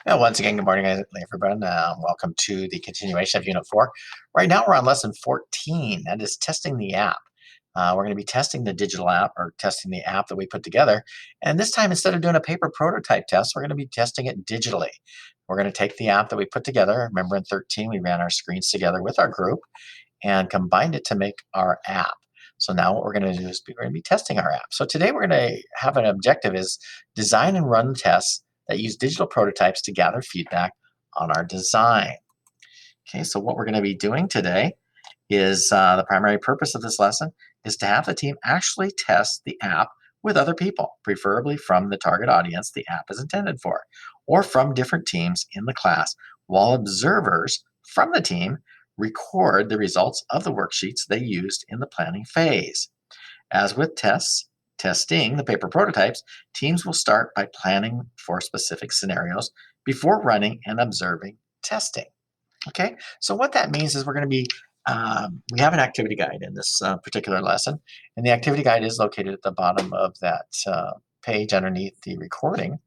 Yeah, once again, good morning, everyone. Welcome to the continuation of Unit 4. Right now, we're on Lesson 14. That is testing the app. We're going to be testing the digital app or testing the app that we put together. And this time, instead of doing a paper prototype test, we're going to be testing it digitally. We're going to take the app that we put together. Remember, in 13, we ran our screens together with our group and combined it to make our app. So now what we're going to do is we're going to be testing our app. So today we're going to have an objective is design and run tests that use digital prototypes to gather feedback on our design. Okay, so what we're going to be doing today is the primary purpose of this lesson is to have the team actually test the app with other people, preferably from the target audience the app is intended for, or from different teams in the class, while observers from the team record the results of the worksheets they used in the planning phase. As with testing the paper prototypes, teams will start by planning for specific scenarios before running and observing testing. Okay, so what that means is we're going to be, we have an activity guide in this particular lesson, and the activity guide is located at the bottom of that page underneath the recording.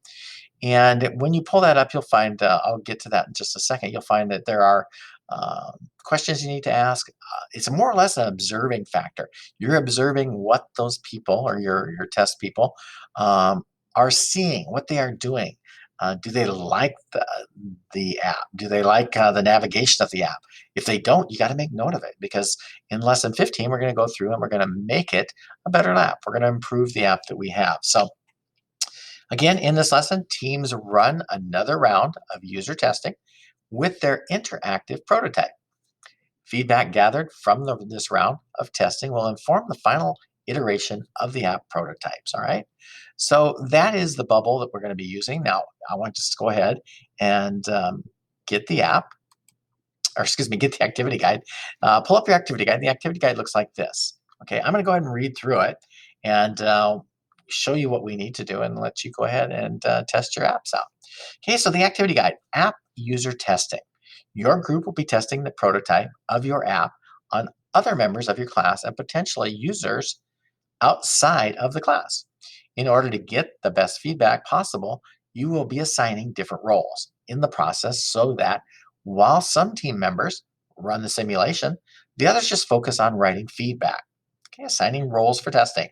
And when you pull that up, you'll find, I'll get to that in just a second, you'll find that there are questions you need to ask. It's more or less an observing factor. You're observing what those people or your test people um, are seeing, what they are doing. Do they like the app? Do they like the navigation of the app? If they don't, you got to make note of it because in lesson 15, we're going to go through and we're going to make it a better app. We're going to improve the app that we have. So again, in this lesson, teams run another round of user testing with their interactive prototype. Feedback gathered from this round of testing will inform the final iteration of the app prototypes, all right? So that is the bubble that we're going to be using. Now, I want us to go ahead and get the app, or excuse me, get the activity guide. Pull up your activity guide. The activity guide looks like this. Okay, I'm going to go ahead and read through it and show you what we need to do and let you go ahead and test your apps out. Okay, so the activity guide, app user testing. Your group will be testing the prototype of your app on other members of your class and potentially users outside of the class. In order to get the best feedback possible, you will be assigning different roles in the process so that while some team members run the simulation, the others just focus on writing feedback. Okay, assigning roles for testing.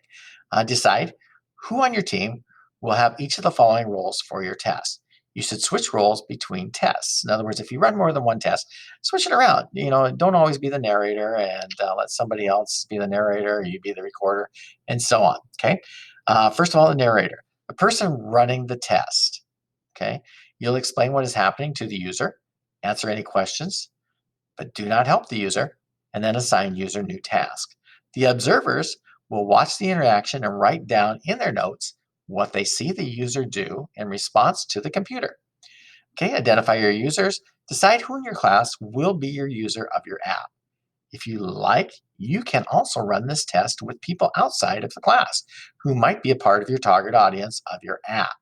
Decide who on your team will have each of the following roles for your test. You should switch roles between tests. In other words, if you run more than one test, switch it around. Don't always be the narrator and let somebody else be the narrator, you be the recorder, and so on. Okay. First of all, the narrator, the person running the test. Okay. You'll explain what is happening to the user, answer any questions, but do not help the user, and then assign user new task. The observers will watch the interaction and write down in their notes what they see the user do in response to the computer. Okay, identify your users. Decide who in your class will be your user of your app. If you like, you can also run this test with people outside of the class who might be a part of your target audience of your app.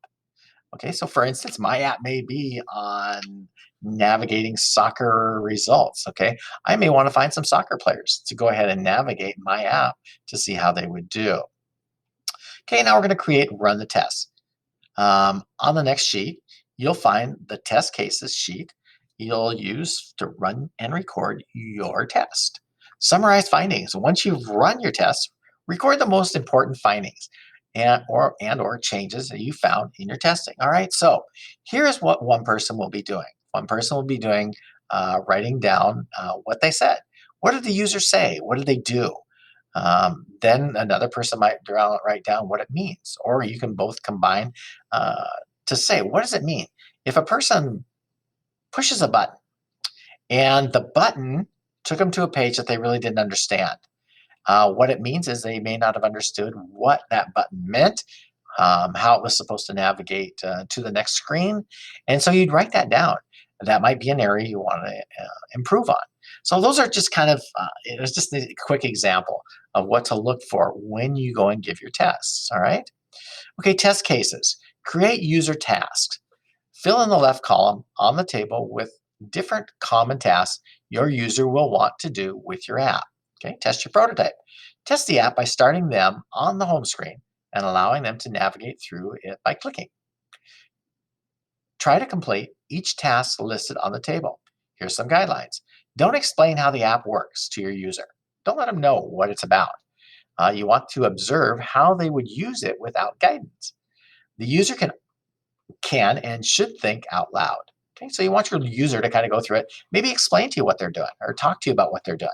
Okay, so for instance, my app may be on navigating soccer results. Okay, I may want to find some soccer players to go ahead and navigate my app to see how they would do. Okay, now we're going to create run the test. On the next sheet, you'll find the test cases sheet you'll use to run and record your test. Summarize findings. Once you've run your test, record the most important findings and or changes that you found in your testing. All right, so here's what one person will be doing. One person will be doing writing down what they said. What did the user say? What did they do? Then another person might write down what it means, or you can both combine uh, to say, what does it mean? If a person pushes a button and the button took them to a page that they really didn't understand, what it means is they may not have understood what that button meant, how it was supposed to navigate to the next screen. And so you'd write that down. That might be an area you want to improve on. So those are just kind of, it was just a quick example of what to look for when you go and give your tests. All right. Okay, test cases. Create user tasks. Fill in the left column on the table with different common tasks your user will want to do with your app. Okay, test your prototype. Test the app by starting them on the home screen and allowing them to navigate through it by clicking. Try to complete each task listed on the table. Here's some guidelines. Don't explain how the app works to your user. Don't let them know what it's about. You want to observe how they would use it without guidance. The user can and should think out loud. Okay, so you want your user to kind of go through it, maybe explain to you what they're doing or talk to you about what they're doing.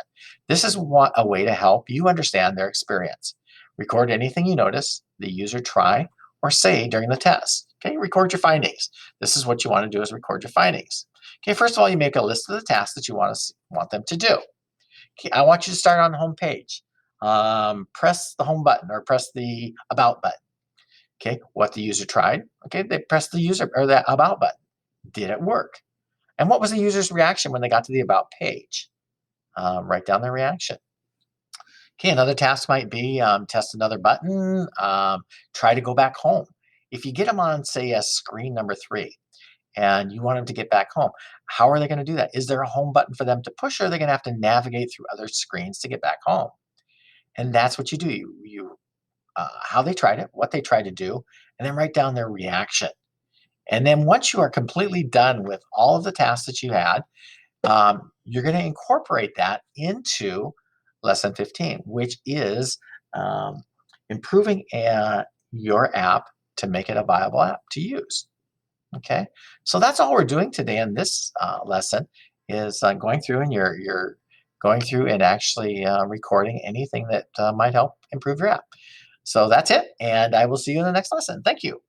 This is a way to help you understand their experience. Record anything you notice the user try or say during the test. Okay, record your findings. This is what you want to do is record your findings. Okay, first of all, you make a list of the tasks that you want them to do. Okay, I want you to start on the home page. Press the home button or press the about button. Okay, what the user tried. Okay, they pressed the user or the about button. Did it work? And what was the user's reaction when they got to the about page? Write down their reaction. Okay, another task might be test another button, try to go back home. If you get them on, say, a screen number 3, and you want them to get back home, how are they going to do that? Is there a home button for them to push, or are they going to have to navigate through other screens to get back home? And that's what you do. How they tried it, what they tried to do, and then write down their reaction. And then once you are completely done with all of the tasks that you had, you're going to incorporate that into lesson 15, which is um, improving your app to make it a viable app to use. Okay, so that's all we're doing today in this lesson is going through and you're going through and actually recording anything that might help improve your app. So that's it, and I will see you in the next lesson. Thank you.